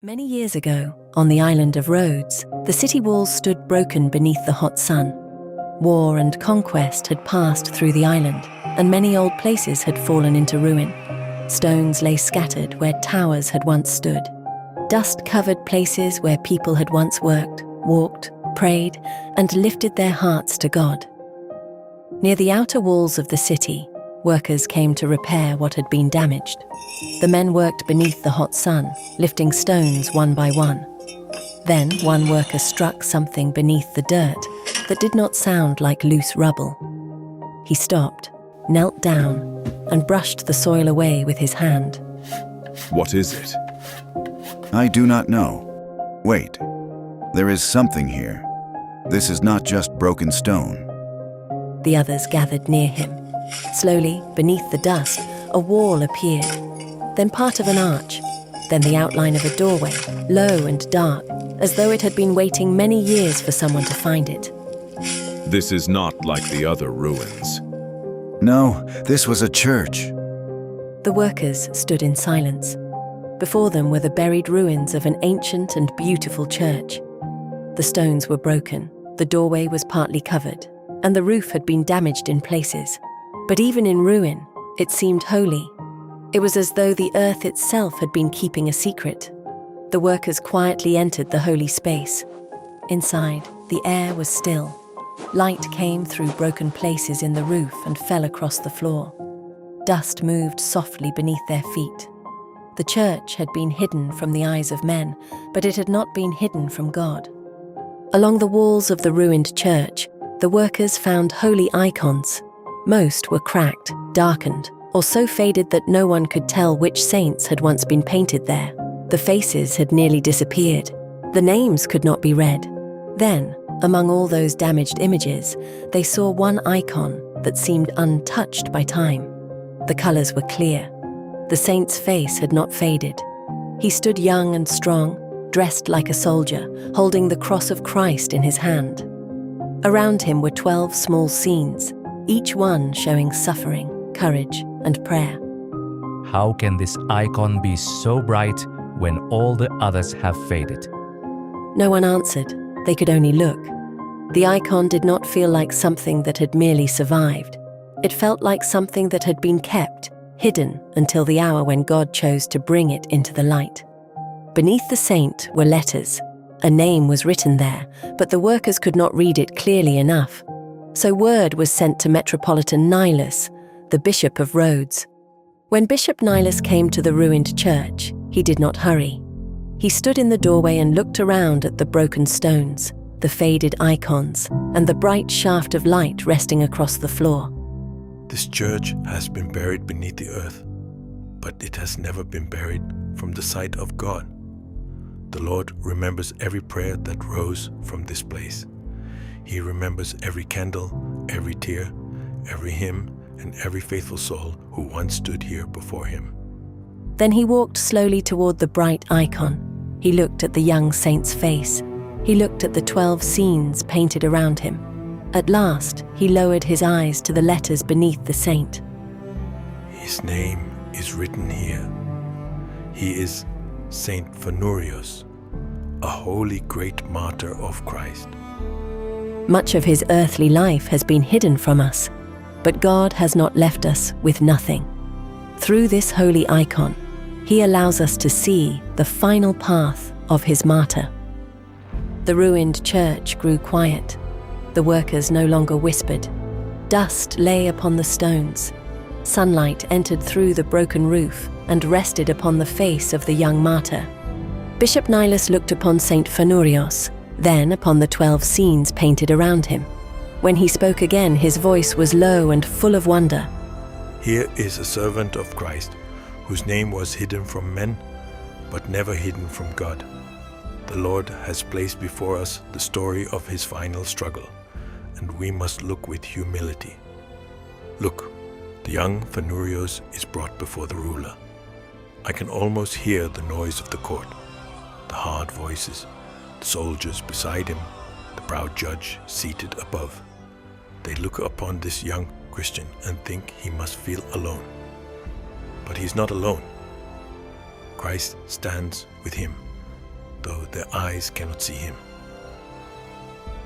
Many years ago, on the island of Rhodes, the city walls stood broken beneath the hot sun. War and conquest had passed through the island, and many old places had fallen into ruin. Stones lay scattered where towers had once stood. Dust-covered places where people had once worked, walked, prayed, and lifted their hearts to God. Near the outer walls of the city, workers came to repair what had been damaged. The men worked beneath the hot sun, lifting stones one by one. Then one worker struck something beneath the dirt that did not sound like loose rubble. He stopped, knelt down, and brushed the soil away with his hand. What is it? I do not know. Wait, there is something here. This is not just broken stone. The others gathered near him. Slowly, beneath the dust, a wall appeared, then part of an arch, then the outline of a doorway, low and dark, as though it had been waiting many years for someone to find it. This is not like the other ruins. No, this was a church. The workers stood in silence. Before them were the buried ruins of an ancient and beautiful church. The stones were broken, the doorway was partly covered, and the roof had been damaged in places. But even in ruin, it seemed holy. It was as though the earth itself had been keeping a secret. The workers quietly entered the holy space. Inside, the air was still. Light came through broken places in the roof and fell across the floor. Dust moved softly beneath their feet. The church had been hidden from the eyes of men, but it had not been hidden from God. Along the walls of the ruined church, the workers found holy icons. Most were cracked, darkened, or so faded that no one could tell which saints had once been painted there. The faces had nearly disappeared. The names could not be read. Then, among all those damaged images, they saw one icon that seemed untouched by time. The colors were clear. The saint's face had not faded. He stood young and strong, dressed like a soldier, holding the cross of Christ in his hand. Around him were 12 small scenes, each one showing suffering, courage, and prayer. How can this icon be so bright when all the others have faded? No one answered. They could only look. The icon did not feel like something that had merely survived. It felt like something that had been kept, hidden until the hour when God chose to bring it into the light. Beneath the saint were letters. A name was written there, but the workers could not read it clearly enough. So word was sent to Metropolitan Nilus, the Bishop of Rhodes. When Bishop Nilus came to the ruined church, he did not hurry. He stood in the doorway and looked around at the broken stones, the faded icons, and the bright shaft of light resting across the floor. This church has been buried beneath the earth, but it has never been buried from the sight of God. The Lord remembers every prayer that rose from this place. He remembers every candle, every tear, every hymn, and every faithful soul who once stood here before him. Then he walked slowly toward the bright icon. He looked at the young saint's face. He looked at the 12 scenes painted around him. At last, he lowered his eyes to the letters beneath the saint. His name is written here. He is Saint Phanurios, a holy great martyr of Christ. Much of his earthly life has been hidden from us, but God has not left us with nothing. Through this holy icon, he allows us to see the final path of his martyr. The ruined church grew quiet. The workers no longer whispered. Dust lay upon the stones. Sunlight entered through the broken roof and rested upon the face of the young martyr. Bishop Nilus looked upon Saint Phanurios, then upon the 12 scenes painted around him. When he spoke again, his voice was low and full of wonder. Here is a servant of Christ, whose name was hidden from men, but never hidden from God. The Lord has placed before us the story of his final struggle, and we must look with humility. Look, the young Fanourios is brought before the ruler. I can almost hear the noise of the court, the hard voices, the soldiers beside him, the proud judge seated above. They look upon this young Christian and think he must feel alone. But he's not alone. Christ stands with him, though their eyes cannot see him.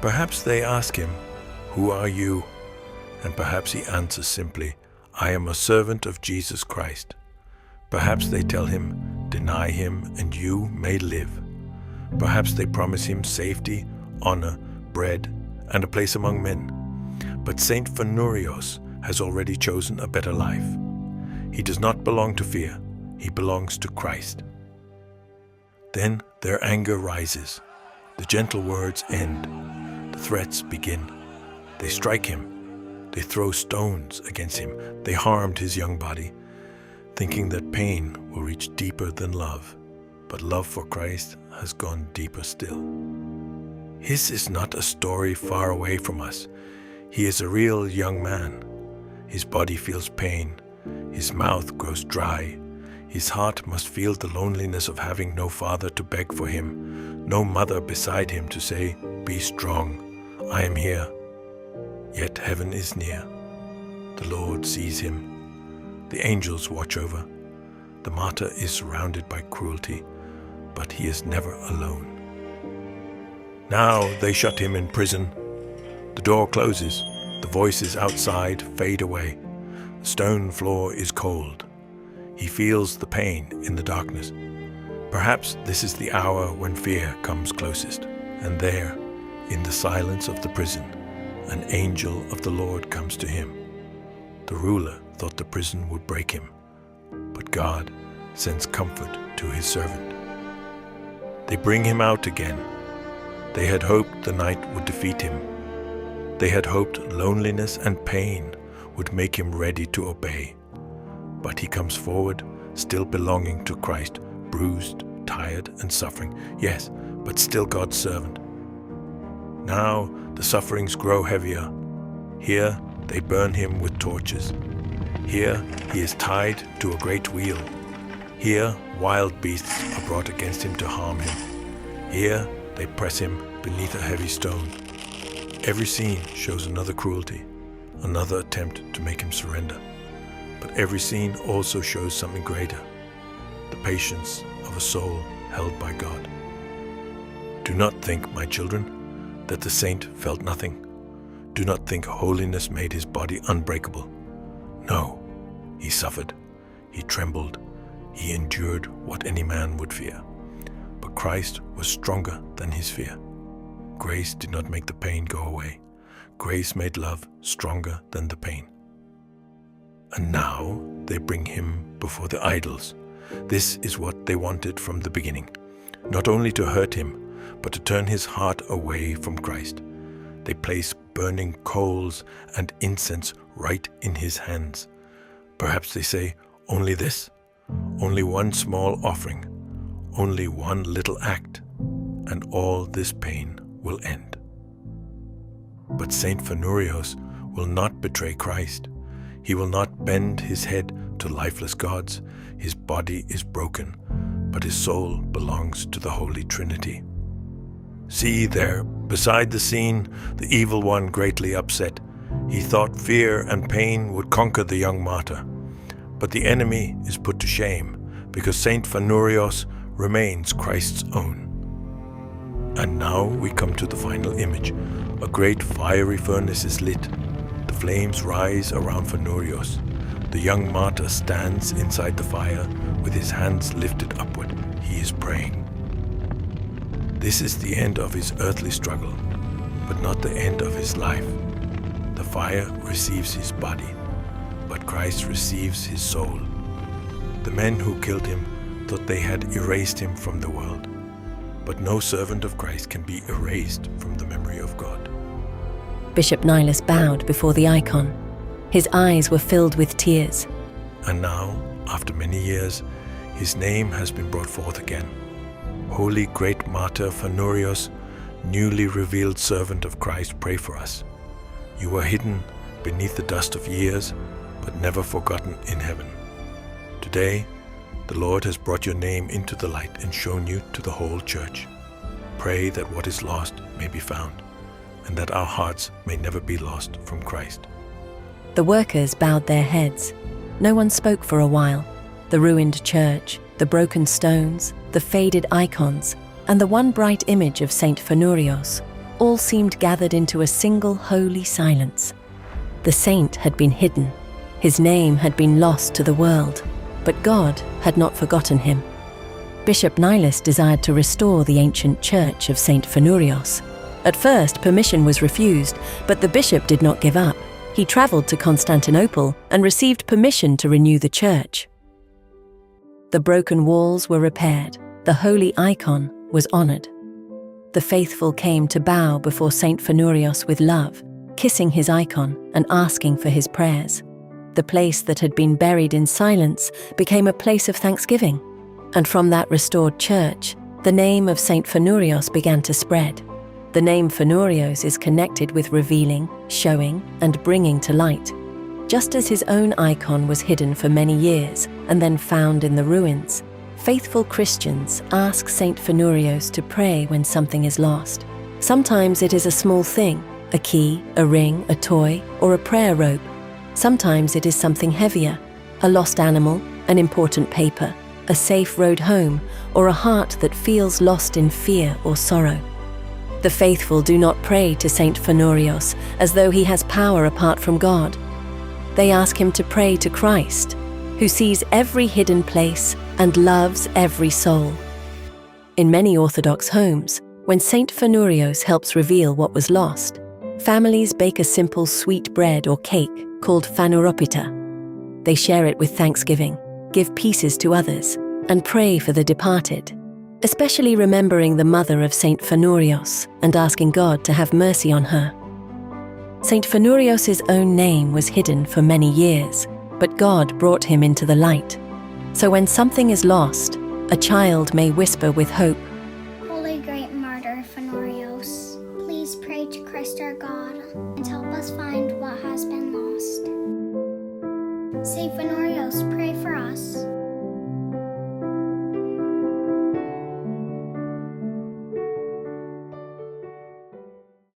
Perhaps they ask him, "Who are you?" And perhaps he answers simply, "I am a servant of Jesus Christ." Perhaps they tell him, "Deny him and you may live." Perhaps they promise him safety, honor, bread, and a place among men. But Saint Phanurios has already chosen a better life. He does not belong to fear, he belongs to Christ. Then their anger rises. The gentle words end. The threats begin. They strike him. They throw stones against him. They harmed his young body, thinking that pain will reach deeper than love. But love for Christ has gone deeper still. His is not a story far away from us. He is a real young man. His body feels pain. His mouth grows dry. His heart must feel the loneliness of having no father to beg for him, no mother beside him to say, "Be strong, I am here." Yet heaven is near. The Lord sees him. The angels watch over. The martyr is surrounded by cruelty, but he is never alone. Now they shut him in prison. The door closes. The voices outside fade away. The stone floor is cold. He feels the pain in the darkness. Perhaps this is the hour when fear comes closest. And there, in the silence of the prison, an angel of the Lord comes to him. The ruler thought the prison would break him, but God sends comfort to his servant. They bring him out again. They had hoped the night would defeat him. They had hoped loneliness and pain would make him ready to obey. But he comes forward, still belonging to Christ, bruised, tired, and suffering. Yes, but still God's servant. Now the sufferings grow heavier. Here they burn him with torches. Here he is tied to a great wheel. Here wild beasts are brought against him to harm him. Here they press him beneath a heavy stone. Every scene shows another cruelty, another attempt to make him surrender. But every scene also shows something greater, the patience of a soul held by God. Do not think, my children, that the saint felt nothing. Do not think holiness made his body unbreakable. No, he suffered, he trembled, he endured what any man would fear. But Christ was stronger than his fear. Grace did not make the pain go away. Grace made love stronger than the pain. And now they bring him before the idols. This is what they wanted from the beginning, not only to hurt him, but to turn his heart away from Christ. They place burning coals and incense right in his hands. Perhaps they say, only this, only one small offering, only one little act, and all this pain will end. But Saint Phanurios will not betray Christ. He will not bend his head to lifeless gods. His body is broken, but his soul belongs to the Holy Trinity. See there, beside the scene, the evil one greatly upset. He thought fear and pain would conquer the young martyr. But the enemy is put to shame, because Saint Phanurios remains Christ's own. And now we come to the final image. A great fiery furnace is lit. The flames rise around Fanourios. The young martyr stands inside the fire with his hands lifted upward. He is praying. This is the end of his earthly struggle, but not the end of his life. The fire receives his body, but Christ receives his soul. The men who killed him thought they had erased him from the world, but no servant of Christ can be erased from the memory of God. Bishop Nilus bowed before the icon. His eyes were filled with tears. And now, after many years, his name has been brought forth again. Holy Great-Martyr Phanurios, newly revealed servant of Christ, pray for us. You were hidden beneath the dust of years, but never forgotten in heaven. Today, the Lord has brought your name into the light and shown you to the whole church. Pray that what is lost may be found, and that our hearts may never be lost from Christ. The workers bowed their heads. No one spoke for a while. The ruined church, the broken stones, the faded icons, and the one bright image of Saint Phanurios all seemed gathered into a single holy silence. The saint had been hidden. His name had been lost to the world, but God had not forgotten him. Bishop Nihilus desired to restore the ancient church of Saint Phanurios. At first, permission was refused, but the bishop did not give up. He travelled to Constantinople and received permission to renew the church. The broken walls were repaired. The holy icon was honoured. The faithful came to bow before Saint Phanurios with love, kissing his icon and asking for his prayers. The place that had been buried in silence became a place of thanksgiving. And from that restored church, the name of Saint Phanurios began to spread. The name Phanouриos is connected with revealing, showing, and bringing to light. Just as his own icon was hidden for many years and then found in the ruins, faithful Christians ask Saint Phanouриos to pray when something is lost. Sometimes it is a small thing, a key, a ring, a toy, or a prayer rope. Sometimes it is something heavier, a lost animal, an important paper, a safe road home, or a heart that feels lost in fear or sorrow. The faithful do not pray to Saint Phanouриos as though he has power apart from God. They ask him to pray to Christ, who sees every hidden place and loves every soul. In many Orthodox homes, when Saint Phanouриos helps reveal what was lost, families bake a simple sweet bread or cake called Fanouropita. They share it with thanksgiving, give pieces to others, and pray for the departed, especially remembering the mother of Saint Phanurios and asking God to have mercy on her. Saint Phanurios' own name was hidden for many years, but God brought him into the light. So when something is lost, a child may whisper with hope, Holy Great Martyr Phanouриos, please pray to Christ our God and help us find what has been lost. Saint Phanouриos, pray for us.